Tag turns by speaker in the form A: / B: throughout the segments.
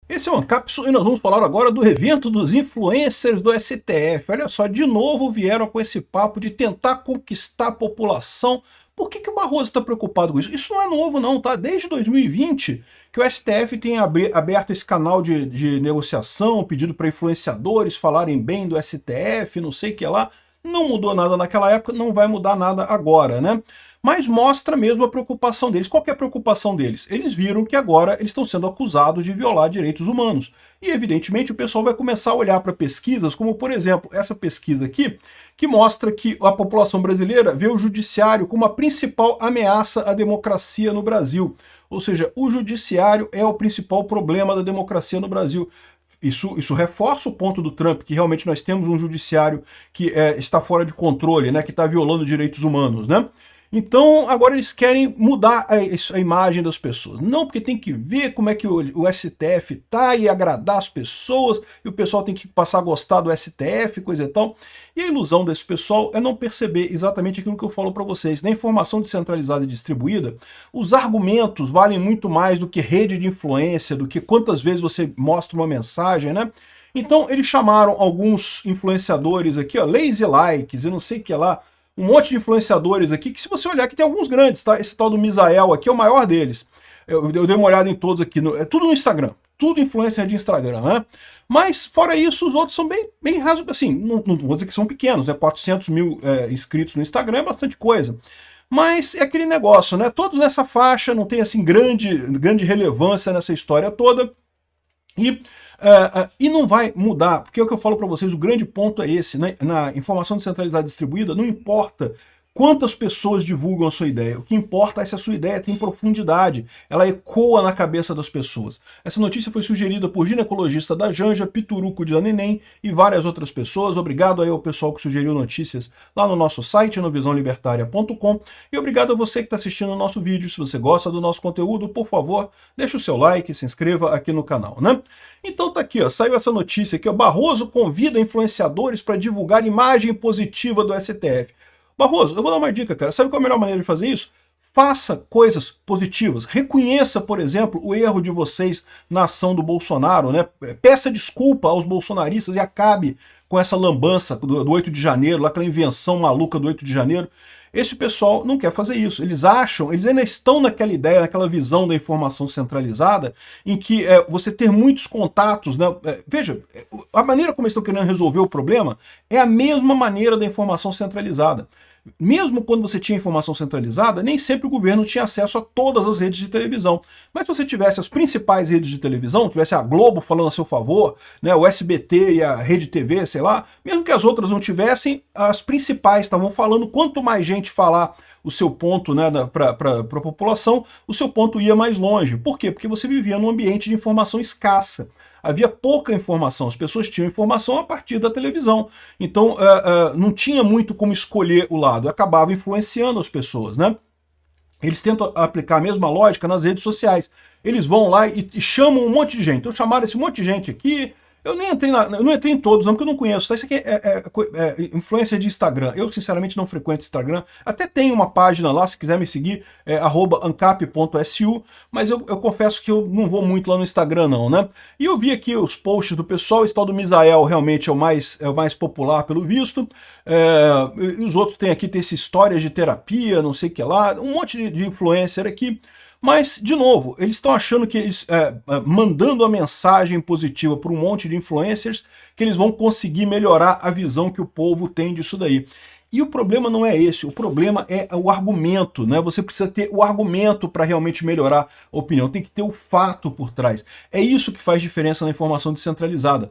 A: Esse é o Ancapsu e nós vamos falar agora do evento dos influencers do STF. Olha só, de novo vieram com esse papo de tentar conquistar a população. Por que o Barroso está preocupado com isso? Isso não é novo não, tá? Desde 2020 que o STF tem aberto esse canal de negociação, pedido para influenciadores falarem bem do STF, não sei o que lá. Não mudou nada naquela época, não vai mudar nada agora, né? Mas mostra mesmo a preocupação deles. Qual que é a preocupação deles? Eles viram que agora eles estão sendo acusados de violar direitos humanos. E, evidentemente, o pessoal vai começar a olhar para pesquisas, como, por exemplo, essa pesquisa aqui, que mostra que a população brasileira vê o judiciário como a principal ameaça à democracia no Brasil. Ou seja, o judiciário é o principal problema da democracia no Brasil. Isso reforça o ponto do Trump, que realmente nós temos um judiciário que está fora de controle, né, que está violando direitos humanos, né? Então, agora eles querem mudar a imagem das pessoas. Não, porque tem que ver como é que o STF tá e agradar as pessoas, e o pessoal tem que passar a gostar do STF, coisa e tal. E a ilusão desse pessoal é não perceber exatamente aquilo que eu falo para vocês. Na informação descentralizada e distribuída, os argumentos valem muito mais do que rede de influência, do que quantas vezes você mostra uma mensagem, né? Então, eles chamaram alguns influenciadores aqui, ó, lazy likes, eu não sei o que lá, um monte de influenciadores aqui, que se você olhar aqui tem alguns grandes, tá? Esse tal do Misael aqui é o maior deles. Eu dei uma olhada em todos aqui, é tudo no Instagram, tudo influencer de Instagram, né? Mas, fora isso, os outros são bem rasos, assim, não vou dizer que são pequenos, né? 400 mil inscritos no Instagram é bastante coisa. Mas é aquele negócio, né? Todos nessa faixa, não tem, assim, grande relevância nessa história toda. E não vai mudar, porque é o que eu falo para vocês, o grande ponto é esse, né? Na informação descentralizada distribuída, não importa quantas pessoas divulgam a sua ideia, o que importa é se a sua ideia tem profundidade, ela ecoa na cabeça das pessoas. Essa notícia foi sugerida por ginecologista da Janja, Pituruco da Neném e várias outras pessoas. Obrigado aí ao pessoal que sugeriu notícias lá no nosso site, no visãolibertaria.com, e obrigado a você que está assistindo o nosso vídeo. Se você gosta do nosso conteúdo, por favor, deixe o seu like, se inscreva aqui no canal, né? Então tá aqui, ó, saiu essa notícia aqui, ó, Barroso convida influenciadores para divulgar imagem positiva do STF. Barroso, eu vou dar uma dica, cara. Sabe qual é a melhor maneira de fazer isso? Faça coisas positivas. Reconheça, por exemplo, o erro de vocês na ação do Bolsonaro, né? Peça desculpa aos bolsonaristas e acabe com essa lambança do 8 de janeiro, lá aquela invenção maluca do 8 de janeiro. Esse pessoal não quer fazer isso. Eles ainda estão naquela ideia, naquela visão da informação centralizada, em que você ter muitos contatos, né? Veja, a maneira como eles estão querendo resolver o problema é a mesma maneira da informação centralizada. Mesmo quando você tinha informação centralizada, nem sempre o governo tinha acesso a todas as redes de televisão. Mas se você tivesse as principais redes de televisão, tivesse a Globo falando a seu favor, né, o SBT e a Rede TV, sei lá, mesmo que as outras não tivessem, as principais estavam falando. Quanto mais gente falar o seu ponto, né, para a população, o seu ponto ia mais longe. Por quê? Porque você vivia num ambiente de informação escassa. Havia pouca informação, as pessoas tinham informação a partir da televisão. Então não tinha muito como escolher o lado, acabava influenciando as pessoas, né? Eles tentam aplicar a mesma lógica nas redes sociais. Eles vão lá e chamam um monte de gente. Então chamaram esse monte de gente aqui. Eu não entrei em todos, não, porque eu não conheço. Isso aqui é influência de Instagram. Eu, sinceramente, não frequento Instagram. Até tem uma página lá, se quiser me seguir, é @ancap.su, mas eu confesso que eu não vou muito lá no Instagram, não, né? E eu vi aqui os posts do pessoal. Esse tal do Misael realmente é o mais popular, pelo visto. E os outros tem essa história de terapia, não sei o que lá, um monte de influencer aqui. Mas, de novo, eles estão achando que eles, mandando a mensagem positiva para um monte de influencers, que eles vão conseguir melhorar a visão que o povo tem disso daí. E o problema não é esse, o problema é o argumento, né? Você precisa ter o argumento para realmente melhorar a opinião, tem que ter o fato por trás. É isso que faz diferença na informação descentralizada.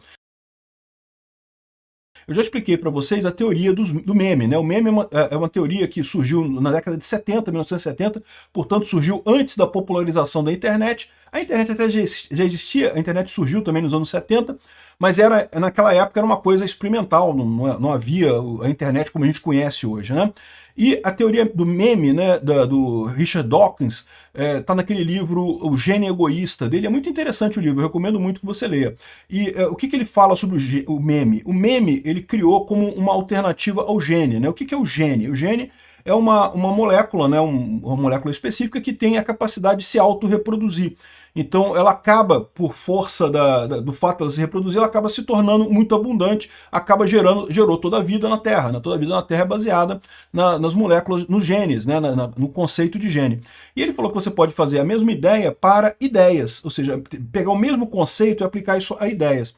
A: Eu já expliquei para vocês a teoria do meme, né? O meme é uma teoria que surgiu na década de 70, 1970, portanto surgiu antes da popularização da internet. A internet até já existia, a internet surgiu também nos anos 70, mas naquela época era uma coisa experimental, não havia a internet como a gente conhece hoje, né? E a teoria do meme, né, do Richard Dawkins, está naquele livro O Gênio Egoísta dele. É muito interessante o livro, eu recomendo muito que você leia. E o que ele fala sobre o meme? O meme ele criou como uma alternativa ao gene, né? O que é o gene? O gene é uma molécula, né, uma molécula específica que tem a capacidade de se autorreproduzir. Então ela acaba, por força do fato de ela se reproduzir, ela acaba se tornando muito abundante, gerou toda a vida na Terra. Né? Toda a vida na Terra é baseada nas moléculas, nos genes, né? No conceito de gene. E ele falou que você pode fazer a mesma ideia para ideias, ou seja, pegar o mesmo conceito e aplicar isso a ideias.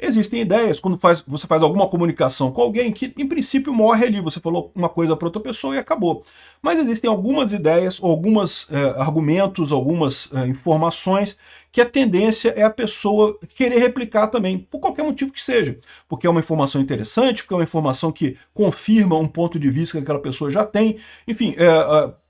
A: Existem ideias, quando você faz alguma comunicação com alguém, que em princípio morre ali, você falou uma coisa para outra pessoa e acabou. Mas existem algumas ideias, alguns argumentos, algumas informações que a tendência é a pessoa querer replicar também, por qualquer motivo que seja. Porque é uma informação interessante, porque é uma informação que confirma um ponto de vista que aquela pessoa já tem. Enfim,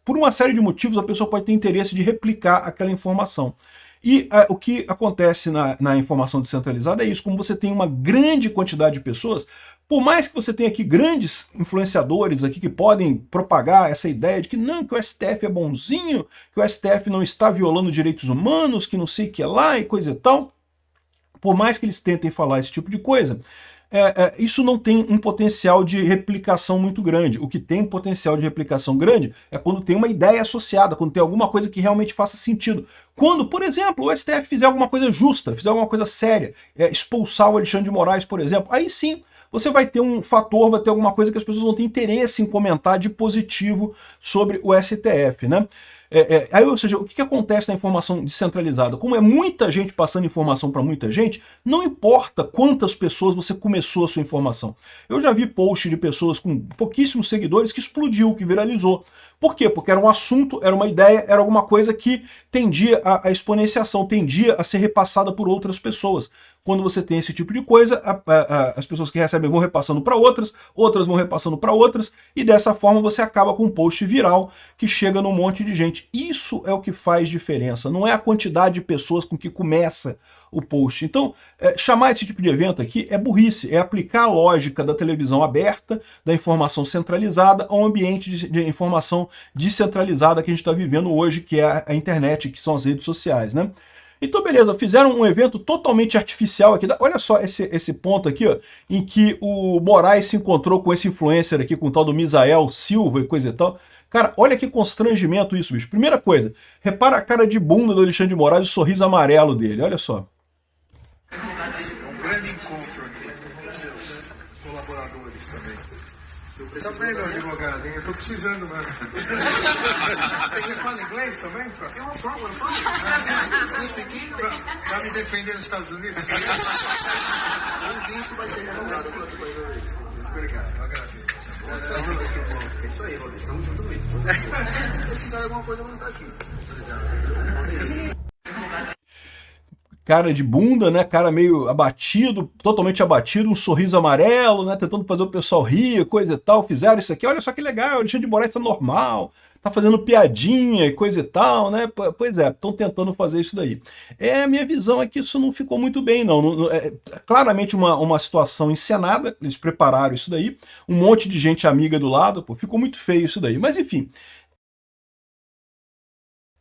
A: por uma série de motivos a pessoa pode ter interesse de replicar aquela informação. E o que acontece na informação descentralizada é isso, como você tem uma grande quantidade de pessoas, por mais que você tenha aqui grandes influenciadores aqui que podem propagar essa ideia de que não, que o STF é bonzinho, que o STF não está violando direitos humanos, que não sei o que é lá e coisa e tal, por mais que eles tentem falar esse tipo de coisa, isso não tem um potencial de replicação muito grande. O que tem um potencial de replicação grande é quando tem uma ideia associada, quando tem alguma coisa que realmente faça sentido. Quando, por exemplo, o STF fizer alguma coisa justa, fizer alguma coisa séria, expulsar o Alexandre de Moraes, por exemplo, aí sim você vai ter um fator, vai ter alguma coisa que as pessoas vão ter interesse em comentar de positivo sobre o STF, né? Aí, ou seja, o que acontece na informação descentralizada? Como é muita gente passando informação para muita gente, não importa quantas pessoas você começou a sua informação. Eu já vi post de pessoas com pouquíssimos seguidores que explodiu, que viralizou. Por quê? Porque era um assunto, era uma ideia, era alguma coisa que tendia a exponenciação, tendia a ser repassada por outras pessoas. Quando você tem esse tipo de coisa, as pessoas que recebem vão repassando para outras, outras vão repassando para outras, e dessa forma você acaba com um post viral que chega num monte de gente. Isso é o que faz diferença, não é a quantidade de pessoas com que começa o post. Então, chamar esse tipo de evento aqui é burrice, é aplicar a lógica da televisão aberta, da informação centralizada, ao ambiente de informação descentralizada que a gente está vivendo hoje, que é a internet, que são as redes sociais, né? Então, beleza, fizeram um evento totalmente artificial aqui. Olha só esse ponto aqui, ó, em que o Moraes se encontrou com esse influencer aqui, com o tal do Misael Silva e coisa e tal. Cara, olha que constrangimento isso, bicho. Primeira coisa, repara a cara de bunda do Alexandre de Moraes, o sorriso amarelo dele, olha só.
B: Um grande encontro aqui com seus colaboradores também. Tá bem, meu advogado, hein? Eu tô precisando mesmo. Você fala inglês também? Eu não falo. Pra me defender nos Estados Unidos? O visto vai ser renovado quanto mais uma vez. Obrigado, eu agradeço. É isso aí, Rodrigo. Estamos juntos mesmo. Se precisar de alguma coisa, eu vou estar aqui. Obrigado.
A: Cara de bunda, né? Cara meio abatido, totalmente abatido, um sorriso amarelo, né? Tentando fazer o pessoal rir, coisa e tal. Fizeram isso aqui, olha só que legal, o Alexandre de Moraes tá normal, tá fazendo piadinha e coisa e tal, né? Pois é, estão tentando fazer isso daí. A minha visão é que isso não ficou muito bem, não. É claramente uma situação encenada, eles prepararam isso daí, um monte de gente amiga do lado, pô, ficou muito feio isso daí. Mas enfim,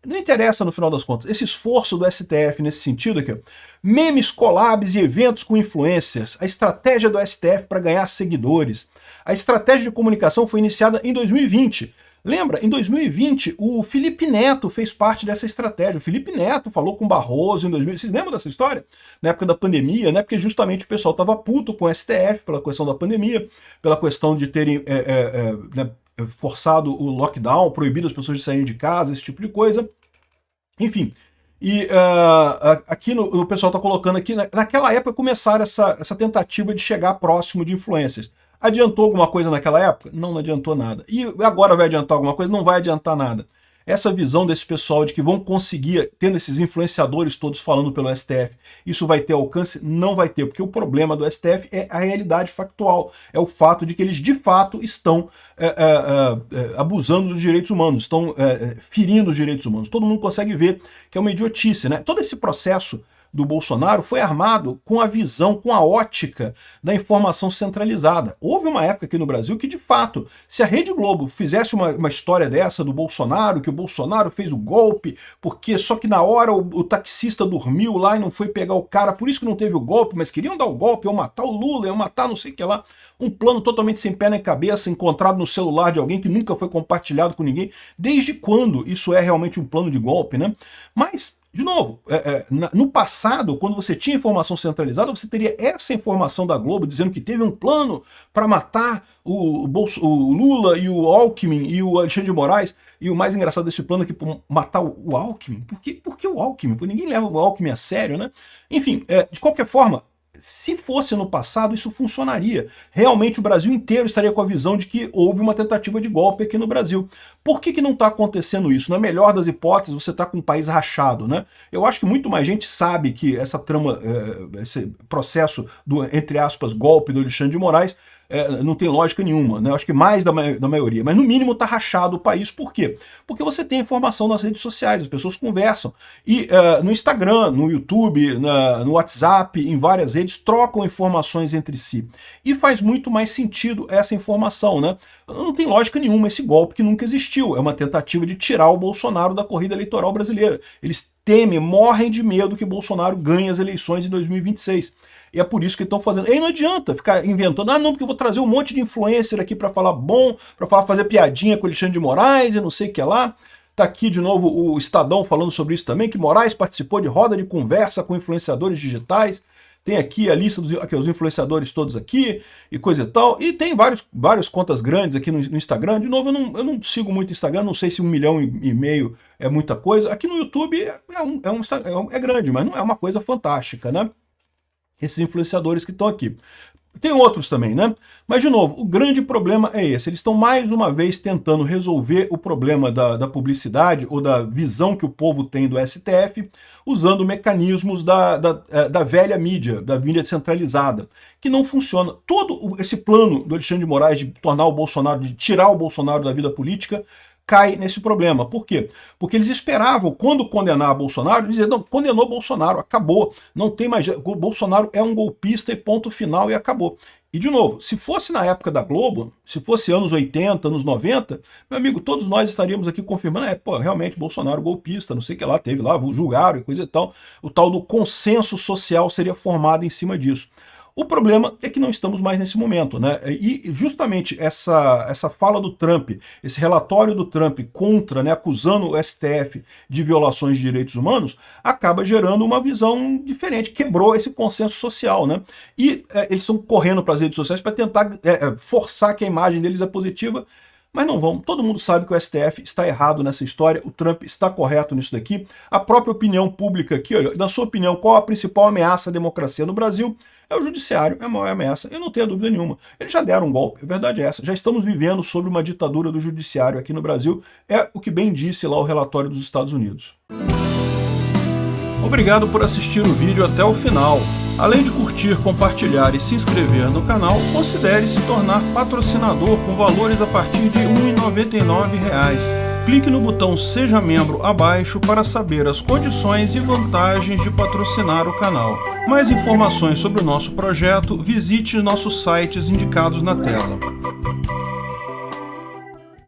A: não interessa no final das contas. Esse esforço do STF nesse sentido aqui, ó, memes, collabs e eventos com influencers, a estratégia do STF para ganhar seguidores. A estratégia de comunicação foi iniciada em 2020. Lembra? Em 2020, o Felipe Neto fez parte dessa estratégia. O Felipe Neto falou com Barroso em 2020. Vocês lembram dessa história? Na época da pandemia, né? Porque justamente o pessoal estava puto com o STF pela questão da pandemia, pela questão de terem né, forçado o lockdown, proibido as pessoas de saírem de casa, esse tipo de coisa. Enfim, e aqui o pessoal está colocando aqui, naquela época começaram essa tentativa de chegar próximo de influencers. Adiantou alguma coisa naquela época? Não, não adiantou nada. E agora vai adiantar alguma coisa? Não vai adiantar nada. Essa visão desse pessoal de que vão conseguir, tendo esses influenciadores todos falando pelo STF, isso vai ter alcance? Não vai ter, porque o problema do STF é a realidade factual, é o fato de que eles de fato estão abusando dos direitos humanos, estão ferindo os direitos humanos. Todo mundo consegue ver que é uma idiotice, né? Todo esse processo do Bolsonaro foi armado com a visão, com a ótica da informação centralizada. Houve uma época aqui no Brasil que, de fato, se a Rede Globo fizesse uma história dessa do Bolsonaro, que o Bolsonaro fez o golpe, porque só que na hora o taxista dormiu lá e não foi pegar o cara, por isso que não teve o golpe, mas queriam dar o golpe, iam matar o Lula, iam matar não sei o que lá, um plano totalmente sem pé nem cabeça, encontrado no celular de alguém que nunca foi compartilhado com ninguém. Desde quando isso é realmente um plano de golpe, né? Mas, de novo, no passado, quando você tinha informação centralizada, você teria essa informação da Globo dizendo que teve um plano para matar o Lula e o Alckmin e o Alexandre de Moraes. E o mais engraçado desse plano é que matar o Alckmin. Por que o Alckmin? Porque ninguém leva o Alckmin a sério, né? Enfim, de qualquer forma, se fosse no passado, isso funcionaria. Realmente o Brasil inteiro estaria com a visão de que houve uma tentativa de golpe aqui no Brasil. Por que não está acontecendo isso? Na melhor das hipóteses, você está com um país rachado, né? Eu acho que muito mais gente sabe que essa trama, esse processo do, entre aspas, golpe do Alexandre de Moraes, não tem lógica nenhuma, né? Eu acho que mais da maioria, mas no mínimo está rachado o país. Por quê? Porque você tem informação nas redes sociais, as pessoas conversam. E no Instagram, no YouTube, no WhatsApp, em várias redes, trocam informações entre si. E faz muito mais sentido essa informação, né? Não tem lógica nenhuma esse golpe que nunca existiu. É uma tentativa de tirar o Bolsonaro da corrida eleitoral brasileira. Eles temem, morrem de medo que Bolsonaro ganhe as eleições em 2026. E é por isso que estão fazendo. E aí não adianta ficar inventando, não, porque eu vou trazer um monte de influencer aqui para falar bom, para fazer piadinha com o Alexandre de Moraes e não sei o que lá. Tá aqui de novo o Estadão falando sobre isso também, que Moraes participou de roda de conversa com influenciadores digitais. Tem aqui a lista dos os influenciadores todos aqui e coisa e tal. E tem várias contas grandes aqui no Instagram. De novo, eu não sigo muito Instagram, não sei se 1,5 milhão é muita coisa. Aqui no YouTube é grande, mas não é uma coisa fantástica, né? Esses influenciadores que estão aqui. Tem outros também, né? Mas, de novo, o grande problema é esse. Eles estão, mais uma vez, tentando resolver o problema da publicidade ou da visão que o povo tem do STF, usando mecanismos da velha mídia, da mídia centralizada, que não funciona. Todo esse plano do Alexandre de Moraes de tornar o Bolsonaro, de tirar o Bolsonaro da vida política, cai nesse problema. Por quê? Porque eles esperavam, quando condenar Bolsonaro, dizer, não, condenou Bolsonaro, acabou, não tem mais... O Bolsonaro é um golpista e ponto final e acabou. E, de novo, se fosse na época da Globo, se fosse anos 80, anos 90, meu amigo, todos nós estaríamos aqui confirmando, realmente, Bolsonaro golpista, não sei o que lá, teve lá, julgaram e coisa e tal. O tal do consenso social seria formado em cima disso. O problema é que não estamos mais nesse momento, né? E justamente essa fala do Trump, esse relatório do Trump contra, né, acusando o STF de violações de direitos humanos, acaba gerando uma visão diferente, quebrou esse consenso social, né? E eles estão correndo para as redes sociais para tentar forçar que a imagem deles é positiva, mas não vão. Todo mundo sabe que o STF está errado nessa história, o Trump está correto nisso daqui. A própria opinião pública aqui, olha, na sua opinião, qual a principal ameaça à democracia no Brasil? É o judiciário, é a maior ameaça. Eu não tenho dúvida nenhuma. Eles já deram um golpe, a verdade é essa. Já estamos vivendo sobre uma ditadura do judiciário aqui no Brasil. É o que bem disse lá o relatório dos Estados Unidos. Obrigado por assistir o vídeo até o final. Além de curtir, compartilhar e se inscrever no canal, considere se tornar patrocinador com valores a partir de R$ 1,99. Clique no botão Seja Membro abaixo para saber as condições e vantagens de patrocinar o canal. Mais informações sobre o nosso projeto, visite nossos sites indicados na tela.